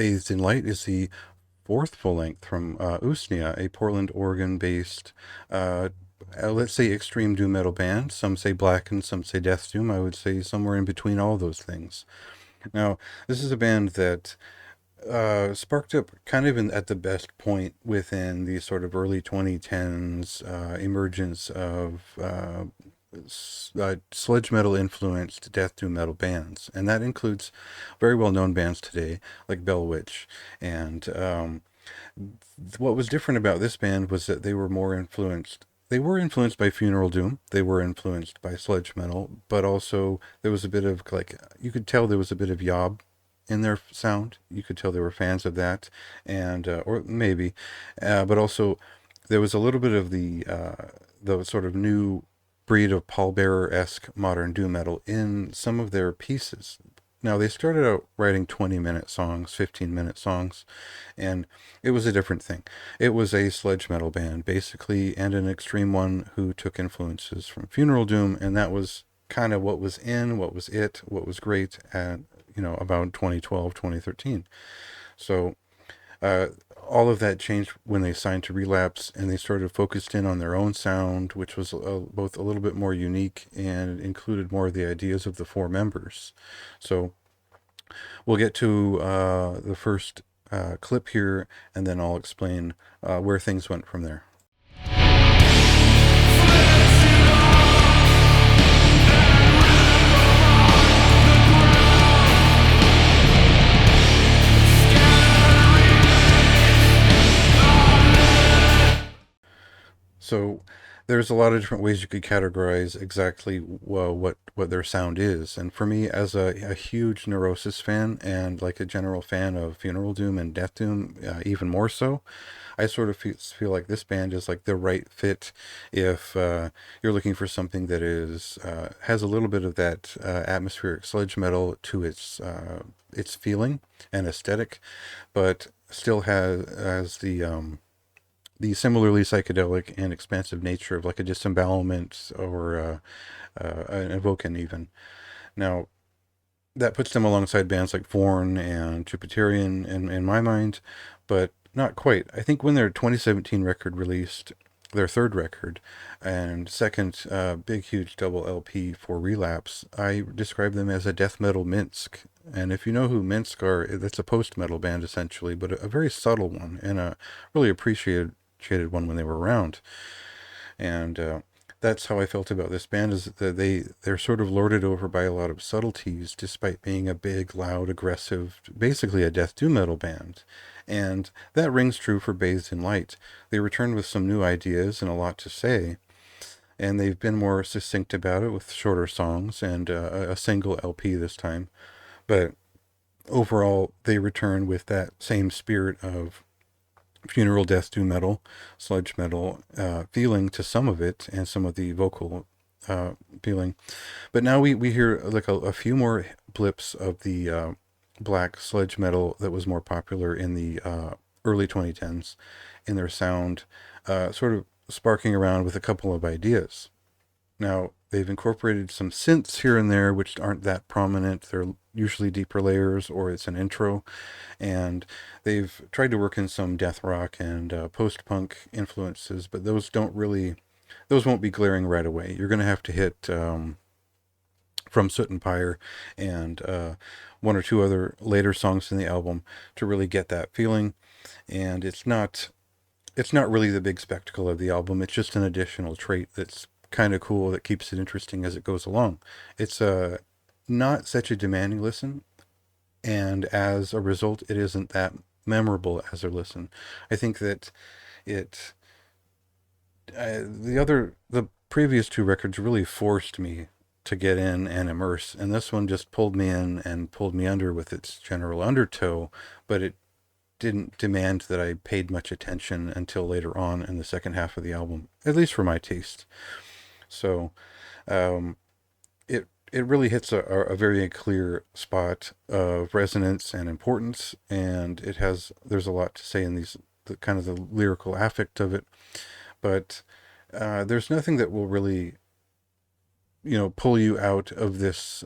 Bathed in Light is the fourth full length from Usnea, a Portland, Oregon-based, let's say extreme doom metal band. Some say black and some say death doom. I would say somewhere in between all those things. Now, this is a band that sparked up kind of at the best point within the sort of early 2010s emergence of sludge metal influenced death doom metal bands, and that includes very well known bands today like Bell Witch. And what was different about this band was that they were more influenced. They were influenced by Funeral Doom. They were influenced by sludge metal, but also there was a bit of like you could tell there was a bit of yob in their sound. You could tell they were fans of that, and or maybe, but also there was a little bit of the sort of new breed of pallbearer-esque modern doom metal in some of their pieces. Now, they started out writing 20-minute songs, 15-minute songs, and it was a different thing. It was a sludge metal band, basically, and an extreme one who took influences from Funeral Doom, and that was kind of what was in, what was it, what was great at, about 2012, 2013. So, uh, all of that changed when they signed to Relapse and they sort of focused in on their own sound, which was both a little bit more unique and included more of the ideas of the four members. So we'll get to the first clip here, and then I'll explain where things went from there. So there's a lot of different ways you could categorize exactly what their sound is. And for me, as a huge Neurosis fan and like a general fan of Funeral Doom and Death Doom, even more so, I sort of feel like this band is like the right fit if you're looking for something that is has a little bit of that atmospheric sludge metal to its feeling and aesthetic, but still has the similarly psychedelic and expansive nature of like a disembowelment or an evocan even. Now, that puts them alongside bands like Forn and Jupiterian in my mind, but not quite. I think when their 2017 record released, their third record and second big huge double LP for Relapse, I describe them as a death metal Minsk. And if you know who Minsk are, that's a post metal band essentially, but a very subtle one and a really appreciated one when they were around. And that's how I felt about this band, is that they're sort of lorded over by a lot of subtleties despite being a big, loud, aggressive, basically a death doom metal band. And that rings true for Bathed in Light. They return with some new ideas and a lot to say, and they've been more succinct about it with shorter songs and a single LP this time. But overall, they return with that same spirit of funeral death doom metal, sludge metal feeling to some of it, and some of the vocal feeling. But now we hear like a few more blips of the black sludge metal that was more popular in the early 2010s in their sound, sort of sparking around with a couple of ideas. Now, they've incorporated some synths here and there, which aren't that prominent. They're usually deeper layers, or it's an intro. And they've tried to work in some death rock and post-punk influences, but those won't be glaring right away. You're going to have to hit From Soot and Pyre and one or two other later songs in the album to really get that feeling. And it's not really the big spectacle of the album. It's just an additional trait that's kind of cool that keeps it interesting as it goes along. It's not such a demanding listen, and as a result, it isn't that memorable as a listen. I think that it the previous two records really forced me to get in and immerse, and this one just pulled me in and pulled me under with its general undertow, but it didn't demand that I paid much attention until later on in the second half of the album, at least for my taste. So um, it really hits a very clear spot of resonance and importance, and there's a lot to say in the kind of the lyrical affect of it, but there's nothing that will really pull you out of this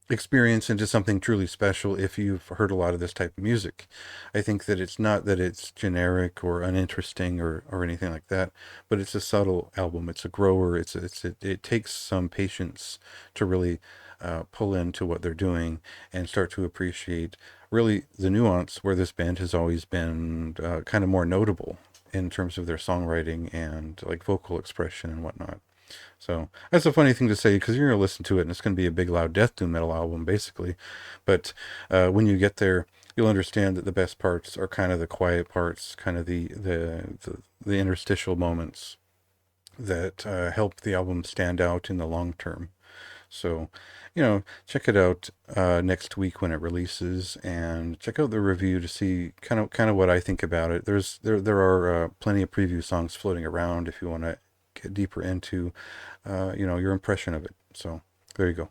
experience into something truly special if you've heard a lot of this type of music. I think that it's not that it's generic or uninteresting or anything like that, but it's a subtle album. It's a grower. It takes some patience to really pull into what they're doing and start to appreciate really the nuance where this band has always been kind of more notable in terms of their songwriting and like vocal expression and whatnot. So that's a funny thing to say because you're going to listen to it and it's going to be a big, loud death doom metal album, basically. But when you get there, you'll understand that the best parts are kind of the quiet parts, kind of the interstitial moments that help the album stand out in the long term. So, check it out next week when it releases, and check out the review to see kind of what I think about it. There are plenty of preview songs floating around if you want to get deeper into your impression of it. So there you go.